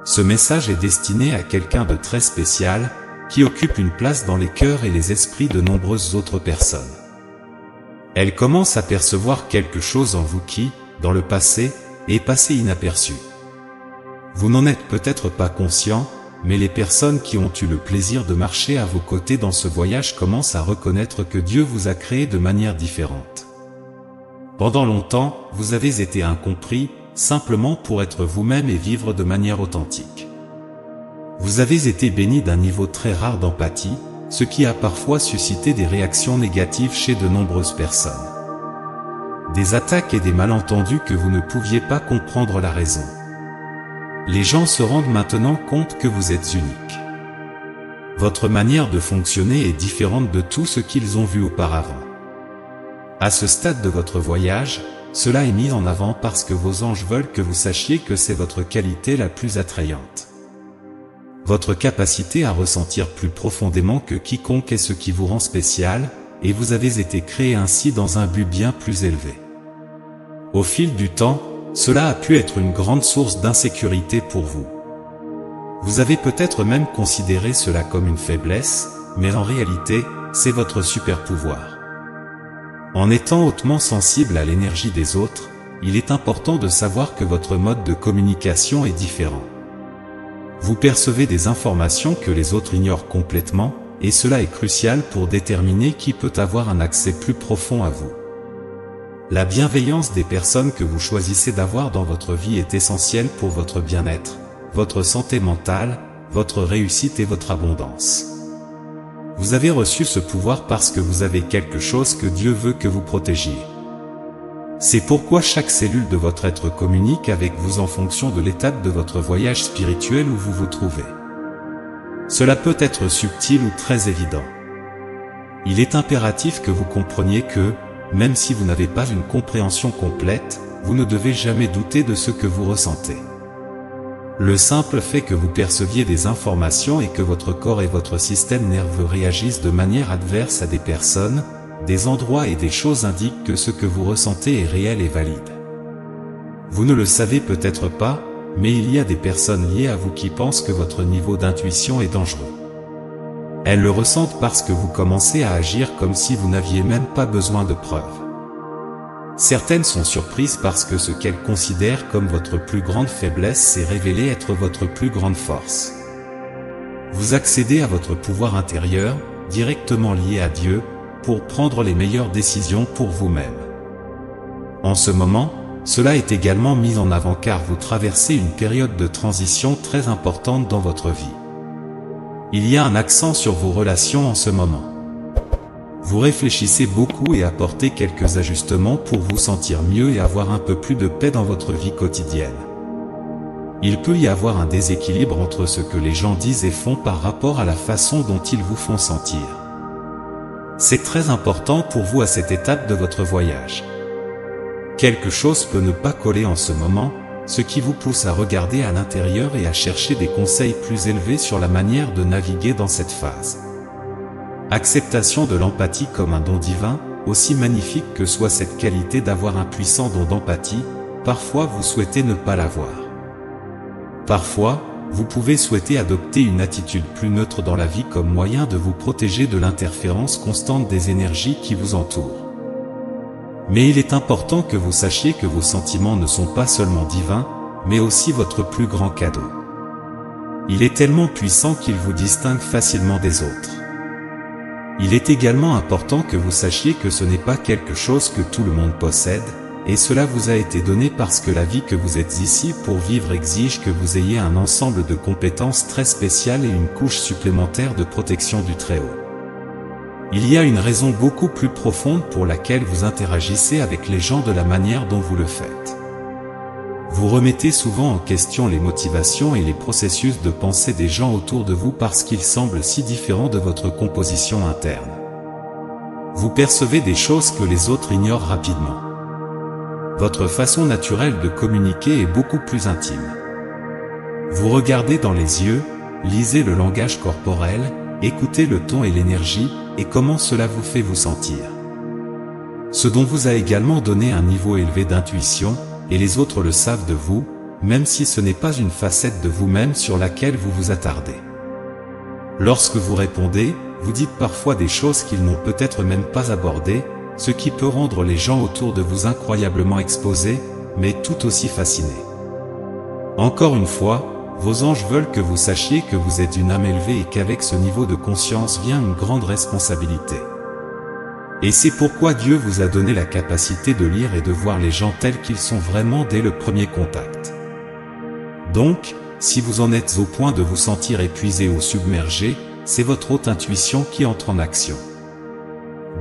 Ce message est destiné à quelqu'un de très spécial, qui occupe une place dans les cœurs et les esprits de nombreuses autres personnes. Elle commence à percevoir quelque chose en vous qui, dans le passé, est passé inaperçu. Vous n'en êtes peut-être pas conscient, mais les personnes qui ont eu le plaisir de marcher à vos côtés dans ce voyage commencent à reconnaître que Dieu vous a créé de manière différente. Pendant longtemps, vous avez été incompris, simplement pour être vous-même et vivre de manière authentique. Vous avez été béni d'un niveau très rare d'empathie, ce qui a parfois suscité des réactions négatives chez de nombreuses personnes. Des attaques et des malentendus que vous ne pouviez pas comprendre la raison. Les gens se rendent maintenant compte que vous êtes unique. Votre manière de fonctionner est différente de tout ce qu'ils ont vu auparavant. À ce stade de votre voyage, cela est mis en avant parce que vos anges veulent que vous sachiez que c'est votre qualité la plus attrayante. Votre capacité à ressentir plus profondément que quiconque est ce qui vous rend spécial, et vous avez été créé ainsi dans un but bien plus élevé. Au fil du temps, cela a pu être une grande source d'insécurité pour vous. Vous avez peut-être même considéré cela comme une faiblesse, mais en réalité, c'est votre super pouvoir. En étant hautement sensible à l'énergie des autres, il est important de savoir que votre mode de communication est différent. Vous percevez des informations que les autres ignorent complètement, et cela est crucial pour déterminer qui peut avoir un accès plus profond à vous. La bienveillance des personnes que vous choisissez d'avoir dans votre vie est essentielle pour votre bien-être, votre santé mentale, votre réussite et votre abondance. Vous avez reçu ce pouvoir parce que vous avez quelque chose que Dieu veut que vous protégiez. C'est pourquoi chaque cellule de votre être communique avec vous en fonction de l'étape de votre voyage spirituel où vous vous trouvez. Cela peut être subtil ou très évident. Il est impératif que vous compreniez que, même si vous n'avez pas une compréhension complète, vous ne devez jamais douter de ce que vous ressentez. Le simple fait que vous perceviez des informations et que votre corps et votre système nerveux réagissent de manière adverse à des personnes, des endroits et des choses indiquent que ce que vous ressentez est réel et valide. Vous ne le savez peut-être pas, mais il y a des personnes liées à vous qui pensent que votre niveau d'intuition est dangereux. Elles le ressentent parce que vous commencez à agir comme si vous n'aviez même pas besoin de preuves. Certaines sont surprises parce que ce qu'elles considèrent comme votre plus grande faiblesse s'est révélé être votre plus grande force. Vous accédez à votre pouvoir intérieur, directement lié à Dieu, pour prendre les meilleures décisions pour vous-même. En ce moment, cela est également mis en avant car vous traversez une période de transition très importante dans votre vie. Il y a un accent sur vos relations en ce moment. Vous réfléchissez beaucoup et apportez quelques ajustements pour vous sentir mieux et avoir un peu plus de paix dans votre vie quotidienne. Il peut y avoir un déséquilibre entre ce que les gens disent et font par rapport à la façon dont ils vous font sentir. C'est très important pour vous à cette étape de votre voyage. Quelque chose peut ne pas coller en ce moment, ce qui vous pousse à regarder à l'intérieur et à chercher des conseils plus élevés sur la manière de naviguer dans cette phase. Acceptation de l'empathie comme un don divin, aussi magnifique que soit cette qualité d'avoir un puissant don d'empathie, parfois vous souhaitez ne pas l'avoir. Parfois, vous pouvez souhaiter adopter une attitude plus neutre dans la vie comme moyen de vous protéger de l'interférence constante des énergies qui vous entourent. Mais il est important que vous sachiez que vos sentiments ne sont pas seulement divins, mais aussi votre plus grand cadeau. Il est tellement puissant qu'il vous distingue facilement des autres. Il est également important que vous sachiez que ce n'est pas quelque chose que tout le monde possède, et cela vous a été donné parce que la vie que vous êtes ici pour vivre exige que vous ayez un ensemble de compétences très spéciales et une couche supplémentaire de protection du Très-Haut. Il y a une raison beaucoup plus profonde pour laquelle vous interagissez avec les gens de la manière dont vous le faites. Vous remettez souvent en question les motivations et les processus de pensée des gens autour de vous parce qu'ils semblent si différents de votre composition interne. Vous percevez des choses que les autres ignorent rapidement. Votre façon naturelle de communiquer est beaucoup plus intime. Vous regardez dans les yeux, lisez le langage corporel, écoutez le ton et l'énergie, et comment cela vous fait vous sentir. Ce dont vous a également donné un niveau élevé d'intuition, et les autres le savent de vous, même si ce n'est pas une facette de vous-même sur laquelle vous vous attardez. Lorsque vous répondez, vous dites parfois des choses qu'ils n'ont peut-être même pas abordées, ce qui peut rendre les gens autour de vous incroyablement exposés, mais tout aussi fascinés. Encore une fois, vos anges veulent que vous sachiez que vous êtes une âme élevée et qu'avec ce niveau de conscience vient une grande responsabilité. Et c'est pourquoi Dieu vous a donné la capacité de lire et de voir les gens tels qu'ils sont vraiment dès le premier contact. Donc, si vous en êtes au point de vous sentir épuisé ou submergé, c'est votre haute intuition qui entre en action.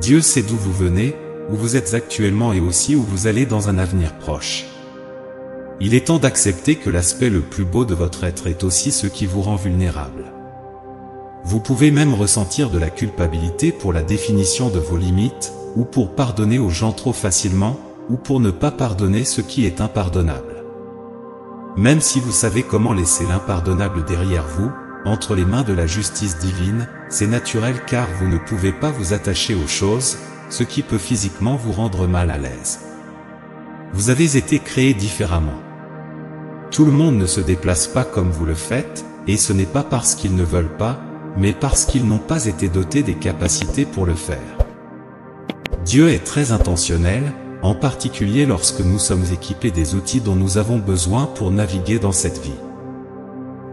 Dieu sait d'où vous venez, où vous êtes actuellement et aussi où vous allez dans un avenir proche. Il est temps d'accepter que l'aspect le plus beau de votre être est aussi ce qui vous rend vulnérable. Vous pouvez même ressentir de la culpabilité pour la définition de vos limites, ou pour pardonner aux gens trop facilement, ou pour ne pas pardonner ce qui est impardonnable. Même si vous savez comment laisser l'impardonnable derrière vous, entre les mains de la justice divine, c'est naturel car vous ne pouvez pas vous attacher aux choses, ce qui peut physiquement vous rendre mal à l'aise. Vous avez été créé différemment. Tout le monde ne se déplace pas comme vous le faites, et ce n'est pas parce qu'ils ne veulent pas, mais parce qu'ils n'ont pas été dotés des capacités pour le faire. Dieu est très intentionnel, en particulier lorsque nous sommes équipés des outils dont nous avons besoin pour naviguer dans cette vie.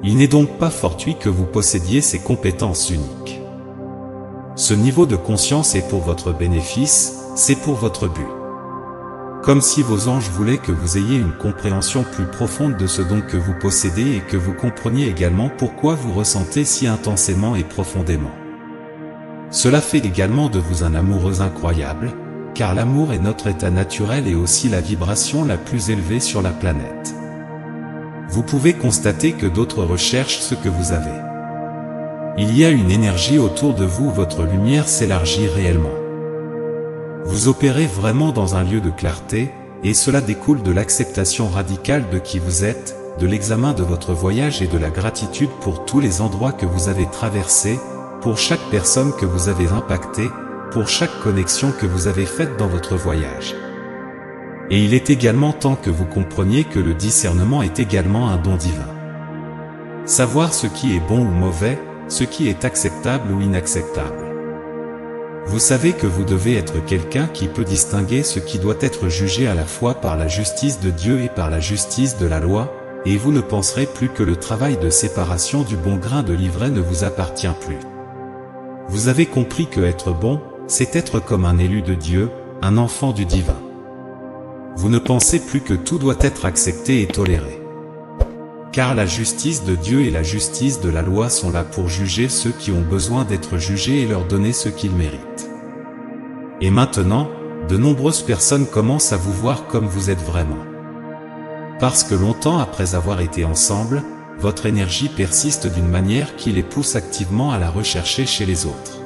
Il n'est donc pas fortuit que vous possédiez ces compétences uniques. Ce niveau de conscience est pour votre bénéfice, c'est pour votre but. Comme si vos anges voulaient que vous ayez une compréhension plus profonde de ce don que vous possédez et que vous compreniez également pourquoi vous ressentez si intensément et profondément. Cela fait également de vous un amoureux incroyable, car l'amour est notre état naturel et aussi la vibration la plus élevée sur la planète. Vous pouvez constater que d'autres recherchent ce que vous avez. Il y a une énergie autour de vous où votre lumière s'élargit réellement. Vous opérez vraiment dans un lieu de clarté, et cela découle de l'acceptation radicale de qui vous êtes, de l'examen de votre voyage et de la gratitude pour tous les endroits que vous avez traversés, pour chaque personne que vous avez impactée, pour chaque connexion que vous avez faite dans votre voyage. Et il est également temps que vous compreniez que le discernement est également un don divin. Savoir ce qui est bon ou mauvais, ce qui est acceptable ou inacceptable. Vous savez que vous devez être quelqu'un qui peut distinguer ce qui doit être jugé à la fois par la justice de Dieu et par la justice de la loi, et vous ne penserez plus que le travail de séparation du bon grain de l'ivraie ne vous appartient plus. Vous avez compris que être bon, c'est être comme un élu de Dieu, un enfant du divin. Vous ne pensez plus que tout doit être accepté et toléré. Car la justice de Dieu et la justice de la loi sont là pour juger ceux qui ont besoin d'être jugés et leur donner ce qu'ils méritent. Et maintenant, de nombreuses personnes commencent à vous voir comme vous êtes vraiment. Parce que longtemps après avoir été ensemble, votre énergie persiste d'une manière qui les pousse activement à la rechercher chez les autres.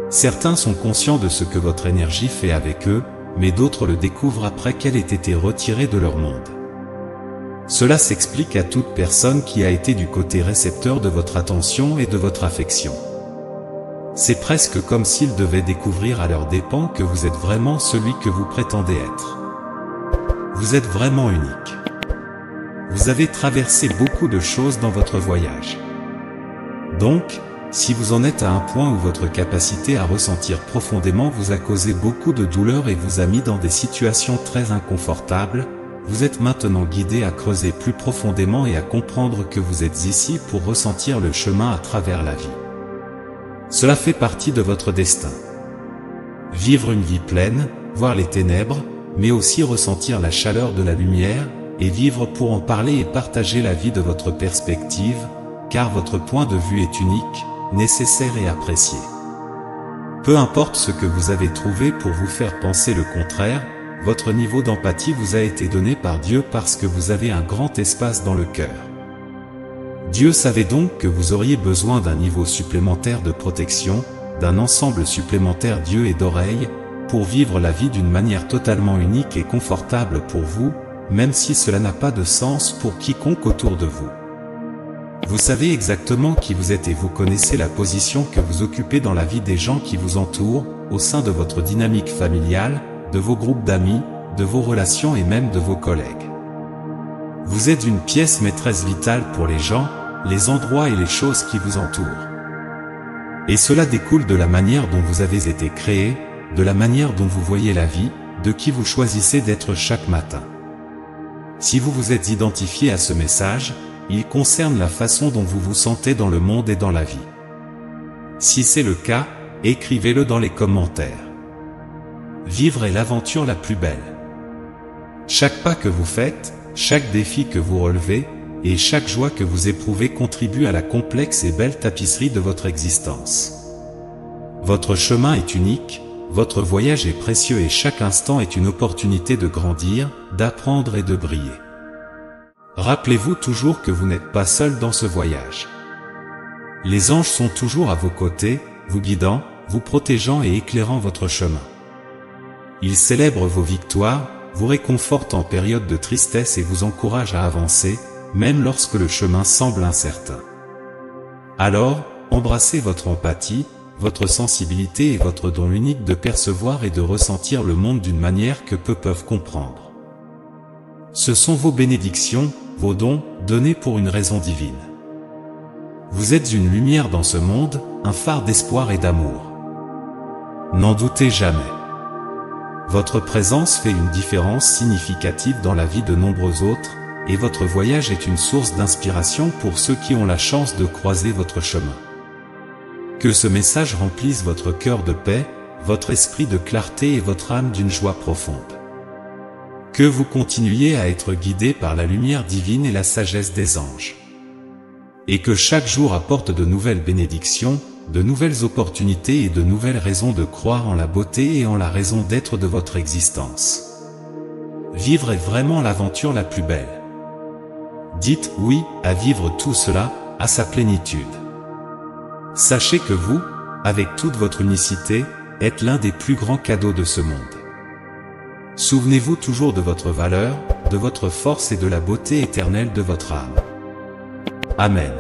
Certains sont conscients de ce que votre énergie fait avec eux, mais d'autres le découvrent après qu'elle ait été retirée de leur monde. Cela s'explique à toute personne qui a été du côté récepteur de votre attention et de votre affection. C'est presque comme s'ils devaient découvrir à leurs dépens que vous êtes vraiment celui que vous prétendez être. Vous êtes vraiment unique. Vous avez traversé beaucoup de choses dans votre voyage. Donc, si vous en êtes à un point où votre capacité à ressentir profondément vous a causé beaucoup de douleur et vous a mis dans des situations très inconfortables, vous êtes maintenant guidé à creuser plus profondément et à comprendre que vous êtes ici pour ressentir le chemin à travers la vie. Cela fait partie de votre destin. Vivre une vie pleine, voir les ténèbres, mais aussi ressentir la chaleur de la lumière, et vivre pour en parler et partager la vie de votre perspective, car votre point de vue est unique, nécessaire et apprécié. Peu importe ce que vous avez trouvé pour vous faire penser le contraire, votre niveau d'empathie vous a été donné par Dieu parce que vous avez un grand espace dans le cœur. Dieu savait donc que vous auriez besoin d'un niveau supplémentaire de protection, d'un ensemble supplémentaire d'yeux et d'oreilles, pour vivre la vie d'une manière totalement unique et confortable pour vous, même si cela n'a pas de sens pour quiconque autour de vous. Vous savez exactement qui vous êtes et vous connaissez la position que vous occupez dans la vie des gens qui vous entourent, au sein de votre dynamique familiale, de vos groupes d'amis, de vos relations et même de vos collègues. Vous êtes une pièce maîtresse vitale pour les gens, les endroits et les choses qui vous entourent. Et cela découle de la manière dont vous avez été créé, de la manière dont vous voyez la vie, de qui vous choisissez d'être chaque matin. Si vous vous êtes identifié à ce message, il concerne la façon dont vous vous sentez dans le monde et dans la vie. Si c'est le cas, écrivez-le dans les commentaires. Vivre est l'aventure la plus belle. Chaque pas que vous faites, chaque défi que vous relevez, et chaque joie que vous éprouvez contribue à la complexe et belle tapisserie de votre existence. Votre chemin est unique, votre voyage est précieux et chaque instant est une opportunité de grandir, d'apprendre et de briller. Rappelez-vous toujours que vous n'êtes pas seul dans ce voyage. Les anges sont toujours à vos côtés, vous guidant, vous protégeant et éclairant votre chemin. Ils célèbrent vos victoires, vous réconfortent en période de tristesse et vous encouragent à avancer, même lorsque le chemin semble incertain. Alors, embrassez votre empathie, votre sensibilité et votre don unique de percevoir et de ressentir le monde d'une manière que peu peuvent comprendre. Ce sont vos bénédictions, vos dons, donnés pour une raison divine. Vous êtes une lumière dans ce monde, un phare d'espoir et d'amour. N'en doutez jamais. Votre présence fait une différence significative dans la vie de nombreux autres, et votre voyage est une source d'inspiration pour ceux qui ont la chance de croiser votre chemin. Que ce message remplisse votre cœur de paix, votre esprit de clarté et votre âme d'une joie profonde. Que vous continuiez à être guidés par la lumière divine et la sagesse des anges. Et que chaque jour apporte de nouvelles bénédictions, de nouvelles opportunités et de nouvelles raisons de croire en la beauté et en la raison d'être de votre existence. Vivre est vraiment l'aventure la plus belle. Dites oui à vivre tout cela, à sa plénitude. Sachez que vous, avec toute votre unicité, êtes l'un des plus grands cadeaux de ce monde. Souvenez-vous toujours de votre valeur, de votre force et de la beauté éternelle de votre âme. Amen.